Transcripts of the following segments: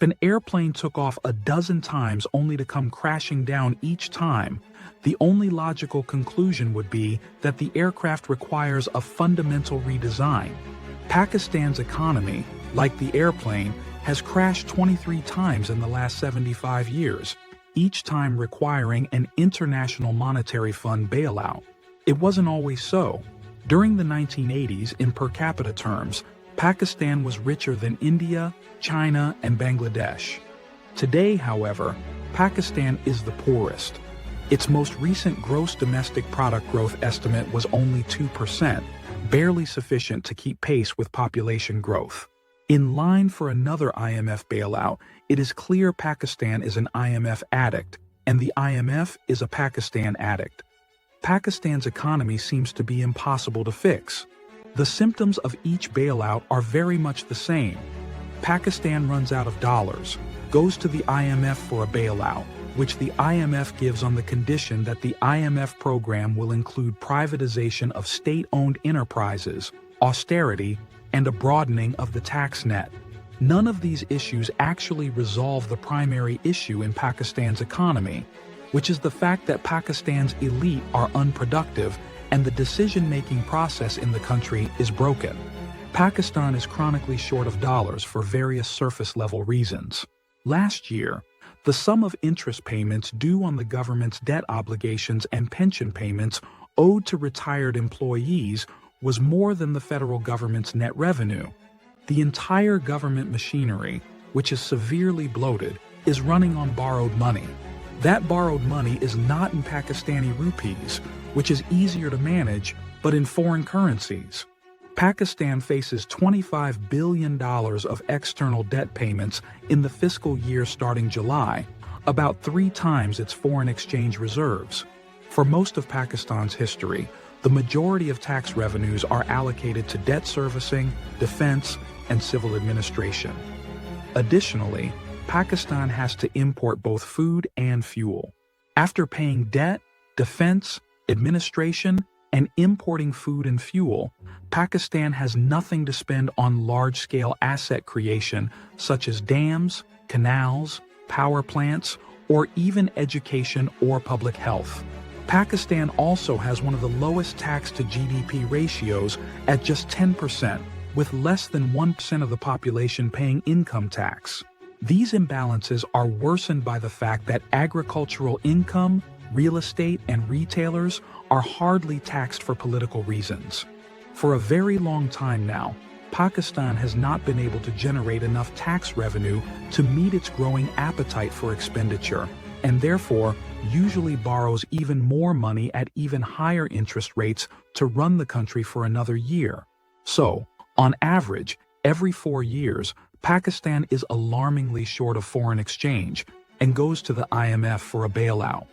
If an airplane took off a dozen times only to come crashing down each time, the only logical conclusion would be that the aircraft requires a fundamental redesign. Pakistan's economy, like the airplane, has crashed 23 times in the last 75 years, each time requiring an International Monetary Fund bailout. It wasn't always so. During the 1980s, in per capita terms, Pakistan was richer than India, China, and Bangladesh. Today, however, Pakistan is the poorest. Its most recent gross domestic product growth estimate was only 2%, barely sufficient to keep pace with population growth. In line for another IMF bailout, it is clear Pakistan is an IMF addict, and the IMF is a Pakistan addict. Pakistan's economy seems to be impossible to fix. The symptoms of each bailout are very much the same. Pakistan runs out of dollars, goes to the IMF for a bailout, which the IMF gives on the condition that the IMF program will include privatization of state-owned enterprises, austerity, and a broadening of the tax net. None of these issues actually resolve the primary issue in Pakistan's economy, which is the fact that Pakistan's elite are unproductive and the decision-making process in the country is broken. Pakistan is chronically short of dollars for various surface-level reasons. Last year, the sum of interest payments due on the government's debt obligations and pension payments owed to retired employees was more than the federal government's net revenue. The entire government machinery, which is severely bloated, is running on borrowed money. That borrowed money is not in Pakistani rupees, which is easier to manage, but in foreign currencies. Pakistan faces $25 billion of external debt payments in the fiscal year starting July, about 3 times its foreign exchange reserves. For most of Pakistan's history, the majority of tax revenues are allocated to debt servicing, defense, and civil administration. Additionally, Pakistan has to import both food and fuel. After paying debt, defense, administration, and importing food and fuel, Pakistan has nothing to spend on large-scale asset creation such as dams, canals, power plants, or even education or public health. Pakistan also has one of the lowest tax-to-GDP ratios at just 10%, with less than 1% of the population paying income tax. These imbalances are worsened by the fact that agricultural income, real estate, and retailers are hardly taxed for political reasons. For a very long time now, Pakistan has not been able to generate enough tax revenue to meet its growing appetite for expenditure, and therefore usually borrows even more money at even higher interest rates to run the country for another year. So, on average, every 4 years, Pakistan is alarmingly short of foreign exchange and goes to the IMF for a bailout.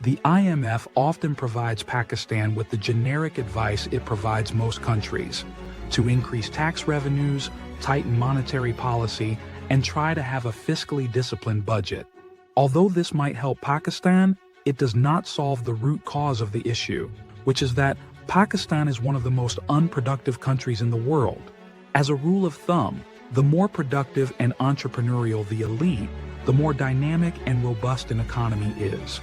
The IMF often provides Pakistan with the generic advice it provides most countries: to increase tax revenues, tighten monetary policy, and try to have a fiscally disciplined budget. Although this might help Pakistan, it does not solve the root cause of the issue, which is that Pakistan is one of the most unproductive countries in the world. As a rule of thumb, the more productive and entrepreneurial the elite, the more dynamic and robust an economy is.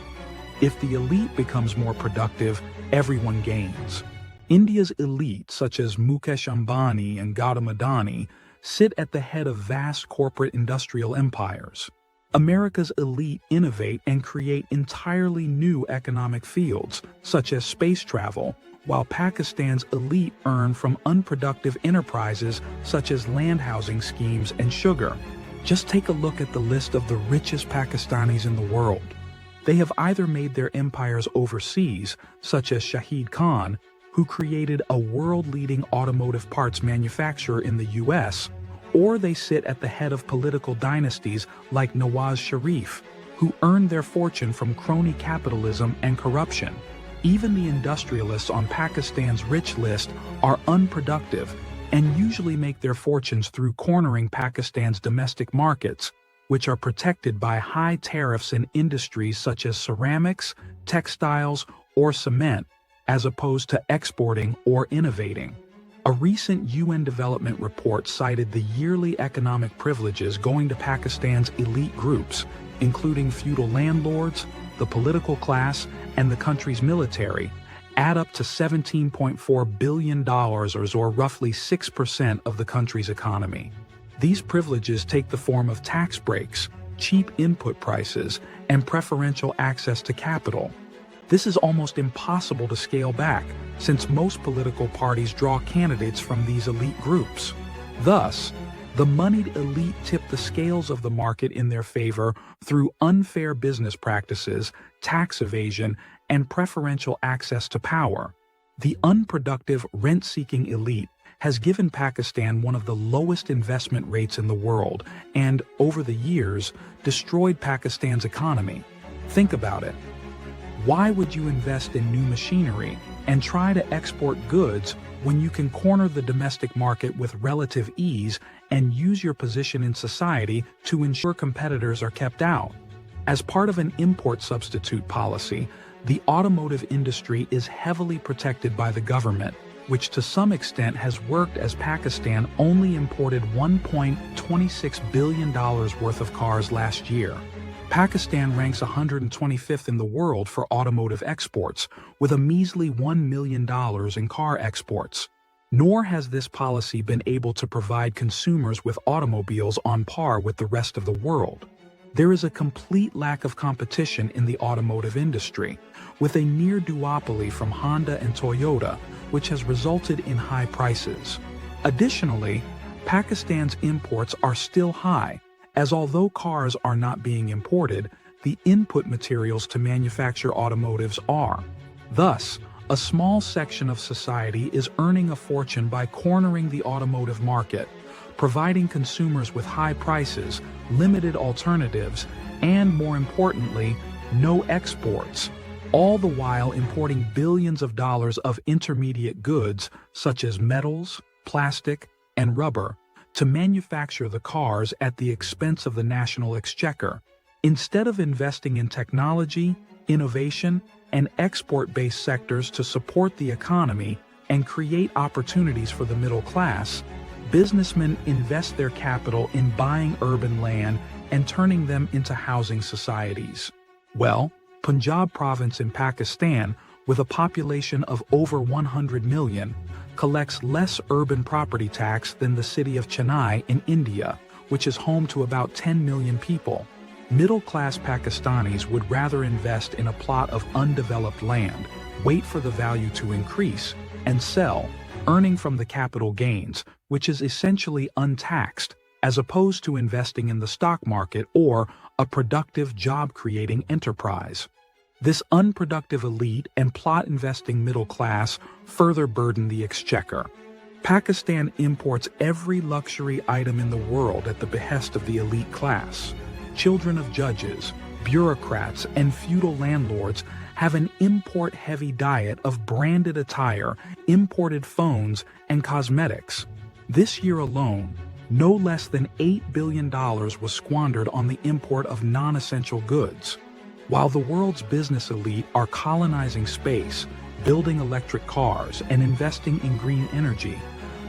If the elite becomes more productive, everyone gains. India's elite, such as Mukesh Ambani and Gautam Adani, sit at the head of vast corporate industrial empires. America's elite innovate and create entirely new economic fields, such as space travel, while Pakistan's elite earn from unproductive enterprises such as land housing schemes and sugar. Just take a look at the list of the richest Pakistanis in the world. They have either made their empires overseas, such as Shahid Khan, who created a world-leading automotive parts manufacturer in the US, or they sit at the head of political dynasties like Nawaz Sharif, who earned their fortune from crony capitalism and corruption. Even the industrialists on Pakistan's rich list are unproductive and usually make their fortunes through cornering Pakistan's domestic markets, which are protected by high tariffs in industries such as ceramics, textiles, or cement, as opposed to exporting or innovating. A recent UN development report cited the yearly economic privileges going to Pakistan's elite groups, including feudal landlords, the political class, and the country's military, add up to $17.4 billion or roughly 6% of the country's economy. These privileges take the form of tax breaks, cheap input prices, and preferential access to capital. This is almost impossible to scale back, since most political parties draw candidates from these elite groups. Thus, the moneyed elite tip the scales of the market in their favor through unfair business practices, tax evasion, and preferential access to power. The unproductive, rent-seeking elite has given Pakistan one of the lowest investment rates in the world and, over the years, destroyed Pakistan's economy. Think about it. Why would you invest in new machinery and try to export goods when you can corner the domestic market with relative ease and use your position in society to ensure competitors are kept out? As part of an import substitute policy, the automotive industry is heavily protected by the government, which to some extent has worked, as Pakistan only imported $1.26 billion worth of cars last year. Pakistan ranks 125th in the world for automotive exports, with a measly $1 million in car exports. Nor has this policy been able to provide consumers with automobiles on par with the rest of the world. There is a complete lack of competition in the automotive industry, with a near duopoly from Honda and Toyota, which has resulted in high prices. Additionally, Pakistan's imports are still high, as although cars are not being imported, the input materials to manufacture automotives are. Thus, a small section of society is earning a fortune by cornering the automotive market, providing consumers with high prices, limited alternatives, and, more importantly, no exports, all the while importing billions of dollars of intermediate goods such as metals, plastic, and rubber, to manufacture the cars at the expense of the national exchequer. Instead of investing in technology, innovation, and export-based sectors to support the economy and create opportunities for the middle class, businessmen invest their capital in buying urban land and turning them into housing societies. Well, Punjab province in Pakistan, with a population of over 100 million, collects less urban property tax than the city of Chennai in India, which is home to about 10 million people. Middle-class Pakistanis would rather invest in a plot of undeveloped land, wait for the value to increase, and sell, earning from the capital gains, which is essentially untaxed, as opposed to investing in the stock market or a productive job-creating enterprise. This unproductive elite and plot-investing middle class further burden the exchequer. Pakistan imports every luxury item in the world at the behest of the elite class. Children of judges, bureaucrats, and feudal landlords have an import-heavy diet of branded attire, imported phones, and cosmetics. This year alone, no less than $8 billion was squandered on the import of non-essential goods. While the world's business elite are colonizing space, building electric cars, and investing in green energy,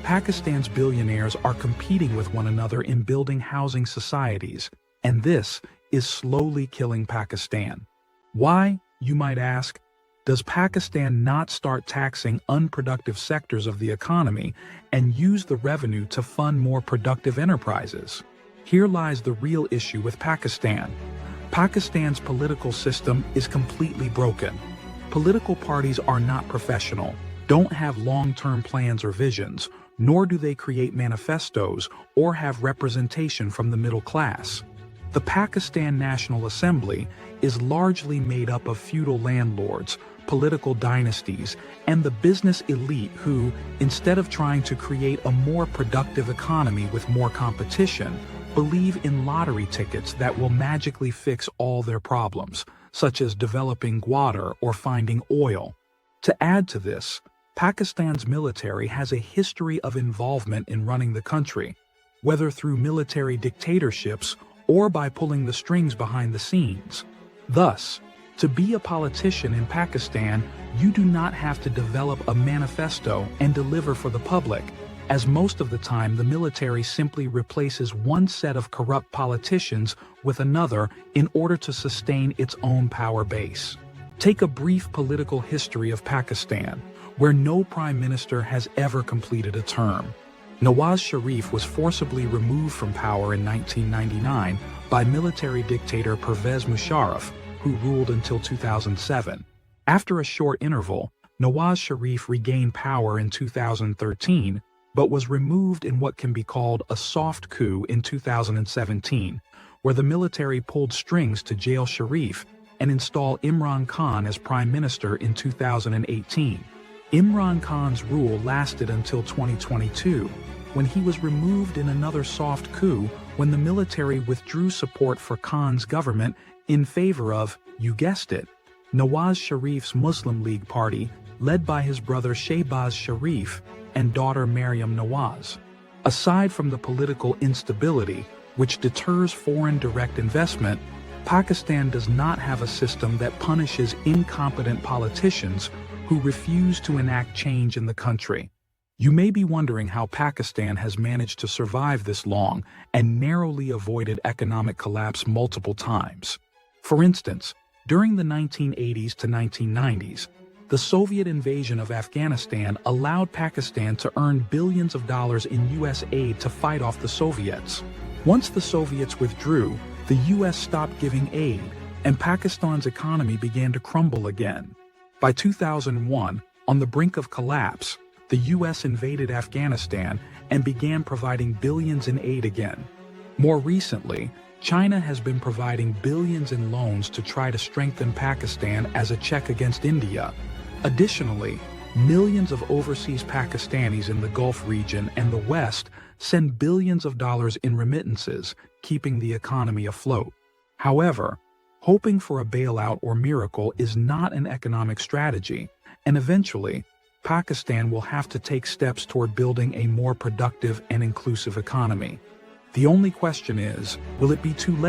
Pakistan's billionaires are competing with one another in building housing societies, and this is slowly killing Pakistan. Why, you might ask, does Pakistan not start taxing unproductive sectors of the economy and use the revenue to fund more productive enterprises? Here lies the real issue with Pakistan. Pakistan's political system is completely broken. Political parties are not professional, don't have long-term plans or visions, nor do they create manifestos or have representation from the middle class. The Pakistan National Assembly is largely made up of feudal landlords, political dynasties, and the business elite who, instead of trying to create a more productive economy with more competition, believe in lottery tickets that will magically fix all their problems, such as developing water or finding oil. To add to this, Pakistan's military has a history of involvement in running the country, whether through military dictatorships or by pulling the strings behind the scenes. Thus, To be a politician in Pakistan, you do not have to develop a manifesto and deliver for the public, as most of the time the military simply replaces one set of corrupt politicians with another in order to sustain its own power base. Take a brief political history of Pakistan, where no prime minister has ever completed a term. Nawaz Sharif was forcibly removed from power in 1999 by military dictator Pervez Musharraf, who ruled until 2007. After a short interval, Nawaz Sharif regained power in 2013, but was removed in what can be called a soft coup in 2017, where the military pulled strings to jail Sharif and install Imran Khan as prime minister in 2018. Imran Khan's rule lasted until 2022, when he was removed in another soft coup when the military withdrew support for Khan's government in favor of, you guessed it, Nawaz Sharif's Muslim League Party, led by his brother Shehbaz Sharif and daughter Maryam Nawaz. Aside from the political instability, which deters foreign direct investment, Pakistan does not have a system that punishes incompetent politicians who refuse to enact change in the country. You may be wondering how Pakistan has managed to survive this long and narrowly avoided economic collapse multiple times. For instance, during the 1980s to 1990s, the Soviet invasion of Afghanistan allowed Pakistan to earn billions of dollars in U.S. aid to fight off the Soviets. Once the Soviets withdrew, the U.S. stopped giving aid, and Pakistan's economy began to crumble again. By 2001, on the brink of collapse, the U.S. invaded Afghanistan and began providing billions in aid again. More recently, China has been providing billions in loans to try to strengthen Pakistan as a check against India. Additionally, millions of overseas Pakistanis in the Gulf region and the West send billions of dollars in remittances, keeping the economy afloat. However, hoping for a bailout or miracle is not an economic strategy, and eventually, Pakistan will have to take steps toward building a more productive and inclusive economy. The only question is, will it be too late?